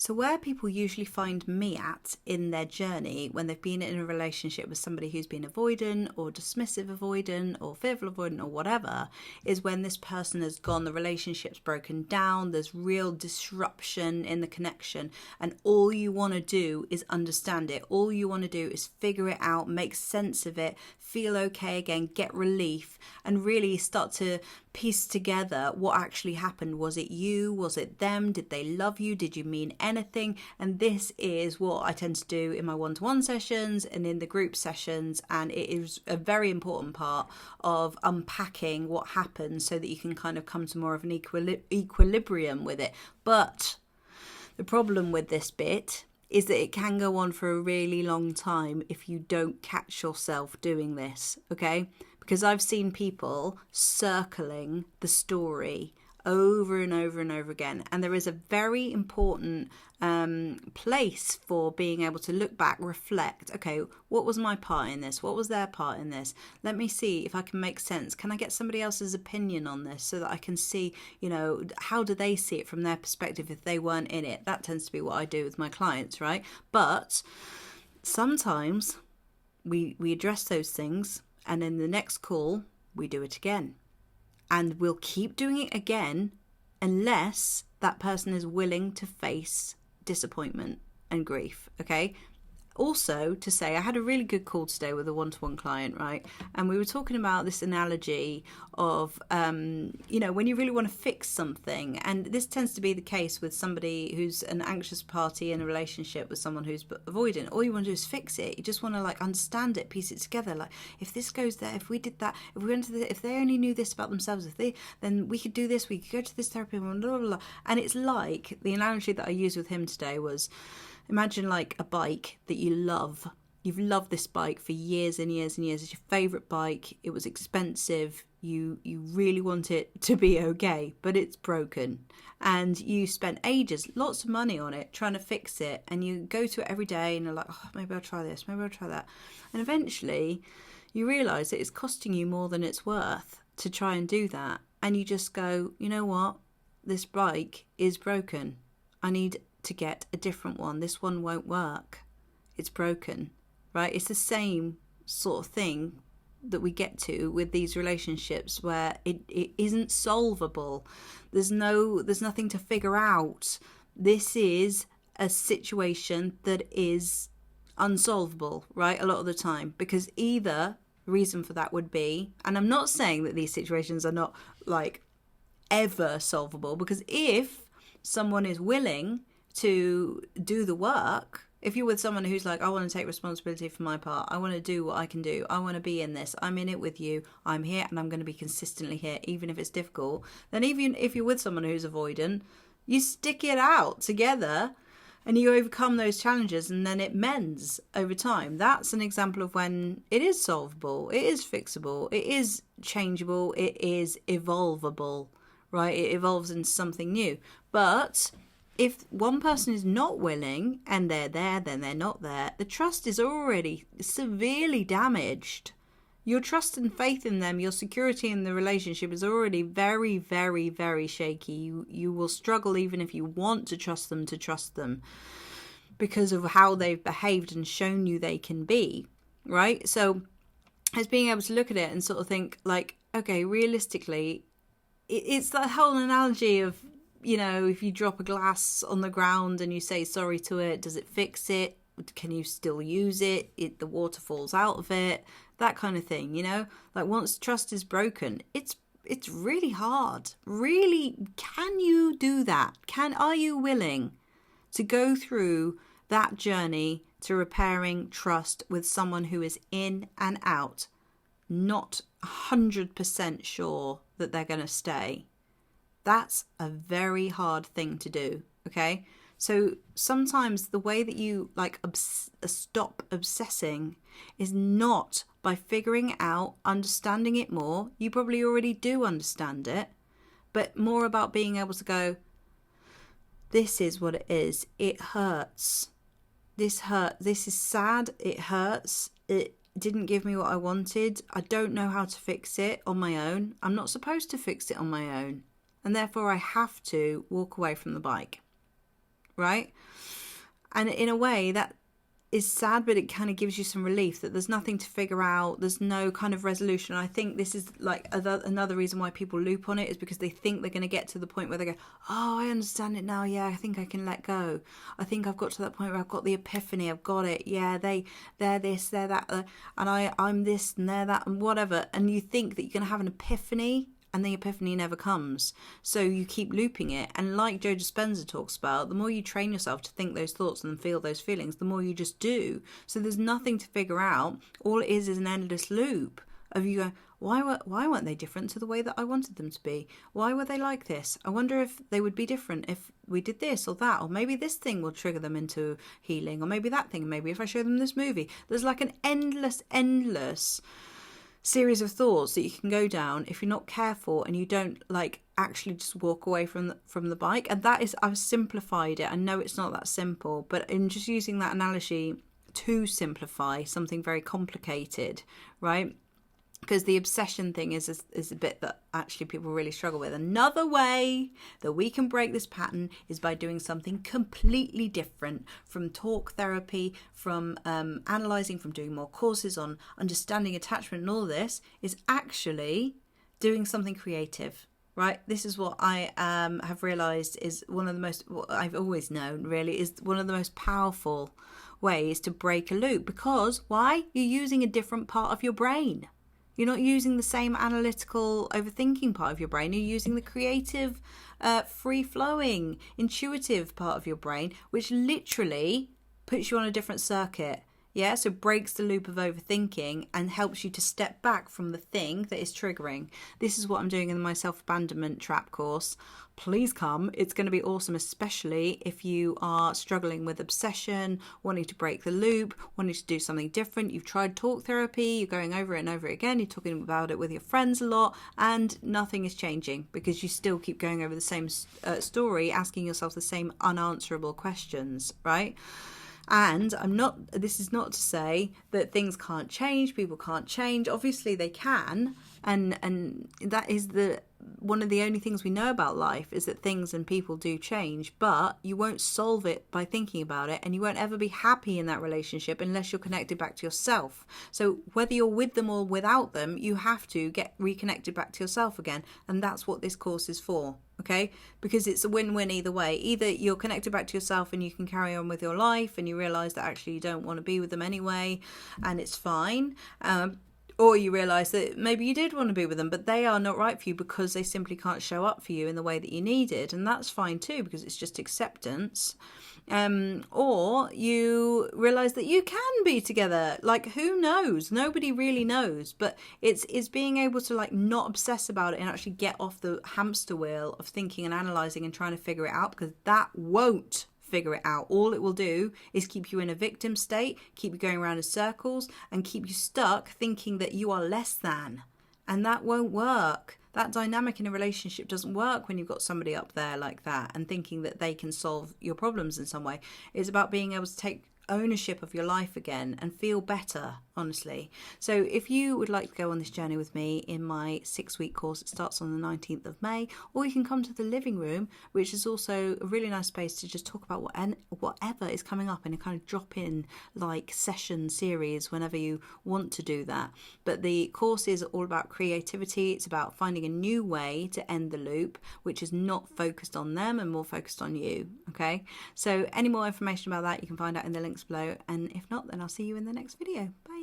So where people usually find me at in their journey when they've been in a relationship with somebody who's been avoidant or dismissive avoidant or fearful avoidant or whatever, is when this person has gone, the relationship's broken down, there's real disruption in the connection, and all you want to do is understand it. All you want to do is figure it out, make sense of it, feel okay again, get relief, and really start to piece together what actually happened. Was it you? Was it them? Did they love you? Did you mean anything? And this is what I tend to do in my one-to-one sessions and in the group sessions, and it is a very important part of unpacking what happened so that you can kind of come to more of an equilibrium with it. But the problem with this bit is that it can go on for a really long time if you don't catch yourself doing this, okay? Because I've seen people circling the story over and over and over again. And there is a very important place for being able to look back, reflect. Okay, what was my part in this? What was their part in this? Let me see if I can make sense. Can I get somebody else's opinion on this so that I can see, how do they see it from their perspective if they weren't in it? That tends to be what I do with my clients, right? But sometimes we address those things, and in the next call, we do it again. And we'll keep doing it again unless that person is willing to face disappointment and grief, okay? Also, to say, I had a really good call today with a one-to-one client, right? And we were talking about this analogy of, when you really want to fix something. And this tends to be the case with somebody who's an anxious party in a relationship with someone who's avoidant. All you want to do is fix it. You just want to understand it, piece it together. Like, if this goes there, if we did that, if we went to if they only knew this about themselves, then we could do this, we could go to this therapy, blah, blah, blah. And it's like, the analogy that I used with him today was, imagine like a bike that you love. You've loved this bike for years and years and years. It's your favourite bike. It was expensive. You really want it to be okay, but it's broken. And you spent ages, lots of money on it, trying to fix it. And you go to it every day and you're like, oh, maybe I'll try this, maybe I'll try that. And eventually you realise that it's costing you more than it's worth to try and do that. And you just go, you know what? This bike is broken. I need to get a different one. This one won't work. It's broken, right? It's the same sort of thing that we get to with these relationships where it isn't solvable. There's nothing to figure out. This is a situation that is unsolvable, right? A lot of the time, because either reason for that would be, and I'm not saying that these situations are not ever solvable, because if someone is willing to do the work, if you're with someone who's like, I want to take responsibility for my part, I want to do what I can do, I want to be in this, I'm in it with you, I'm here and I'm going to be consistently here even if it's difficult, then even if you're with someone who's avoidant, you stick it out together and you overcome those challenges, and then it mends over time. That's an example of when it is solvable, it is fixable, it is changeable, it is evolvable, right? It evolves into something new. But if one person is not willing and they're there, then they're not there, the trust is already severely damaged. Your trust and faith in them, your security in the relationship is already very, very, very shaky. You will struggle even if you want to trust them because of how they've behaved and shown you they can be, right? So it's being able to look at it and sort of think okay, realistically, it's that whole analogy of, if you drop a glass on the ground and you say sorry to it, does it fix it? Can you still use it? The water falls out of it, that kind of thing, once trust is broken, it's really hard. Really, can you do that? Are you willing to go through that journey to repairing trust with someone who is in and out, not 100% sure that they're going to stay? That's a very hard thing to do, okay? So sometimes the way that you stop obsessing is not by figuring out, understanding it more. You probably already do understand it, but more about being able to go, this is what it is. It hurts. This hurt. This is sad. It hurts. It didn't give me what I wanted. I don't know how to fix it on my own. I'm not supposed to fix it on my own. And therefore I have to walk away from the bike. right? And in a way that is sad, but it kind of gives you some relief that there's nothing to figure out. There's no kind of resolution. I think this is like another reason why people loop on it, is because they think they're going to get to the point where they go, oh, I understand it now. Yeah, I think I can let go. I think I've got to that point where I've got the epiphany. I've got it. Yeah, they're this, they're that, and I'm this and they're that and whatever. And you think that you're going to have an epiphany, and the epiphany never comes. So you keep looping it. And like Joe Dispenza talks about, the more you train yourself to think those thoughts and feel those feelings, the more you just do. So there's nothing to figure out. All it is an endless loop of you going, why weren't they different to the way that I wanted them to be? Why were they like this? I wonder if they would be different if we did this or that, or maybe this thing will trigger them into healing, or maybe that thing, maybe if I show them this movie. There's like an endless series of thoughts that you can go down if you're not careful and you don't like actually just walk away from the bike. And that is, I've simplified it. I know it's not that simple, but in just using that analogy to simplify something very complicated, right? Because the obsession thing is a bit that actually people really struggle with. Another way that we can break this pattern is by doing something completely different, from talk therapy, from analysing, from doing more courses on understanding attachment and all this, is actually doing something creative, right? This is what I have realised is one of the most, what I've always known really, is one of the most powerful ways to break a loop. Because why? You're using a different part of your brain. You're not using the same analytical, overthinking part of your brain. You're using the creative, free-flowing, intuitive part of your brain, which literally puts you on a different circuit. Yeah, so breaks the loop of overthinking and helps you to step back from the thing that is triggering. This is what I'm doing in my self-abandonment trap course. Please come. It's going to be awesome, especially if you are struggling with obsession, wanting to break the loop, wanting to do something different. You've tried talk therapy, you're going over it and over it again, you're talking about it with your friends a lot, and nothing is changing because you still keep going over the same story, asking yourself the same unanswerable questions, right? And this is not to say that things can't change, people can't change. Obviously they can. And that is one of the only things we know about life, is that things and people do change, but you won't solve it by thinking about it, and you won't ever be happy in that relationship unless you're connected back to yourself. So whether you're with them or without them, you have to get reconnected back to yourself again. And that's what this course is for. Okay, because it's a win-win either way. Either you're connected back to yourself and you can carry on with your life and you realise that actually you don't want to be with them anyway and it's fine. Or you realise that maybe you did want to be with them, but they are not right for you because they simply can't show up for you in the way that you needed. And that's fine too, because it's just acceptance. Or you realise that you can be together. Like, who knows? Nobody really knows. But it's being able to like not obsess about it and actually get off the hamster wheel of thinking and analysing and trying to figure it out, because that won't figure it out. All it will do is keep you in a victim state, keep you going around in circles, and keep you stuck thinking that you are less than. And that won't work. That dynamic in a relationship doesn't work when you've got somebody up there like that and thinking that they can solve your problems in some way. It's about being able to take ownership of your life again and feel better, honestly. So if you would like to go on this journey with me in my 6-week course, it starts on the 19th of May, or you can come to the living room, which is also a really nice space to just talk about whatever is coming up in a kind of drop-in like session series whenever you want to do that. But the course is all about creativity. It's about finding a new way to end the loop, which is not focused on them and more focused on you. Okay, so any more information about that you can find out in the links below, and if not, then I'll see you in the next video. Bye.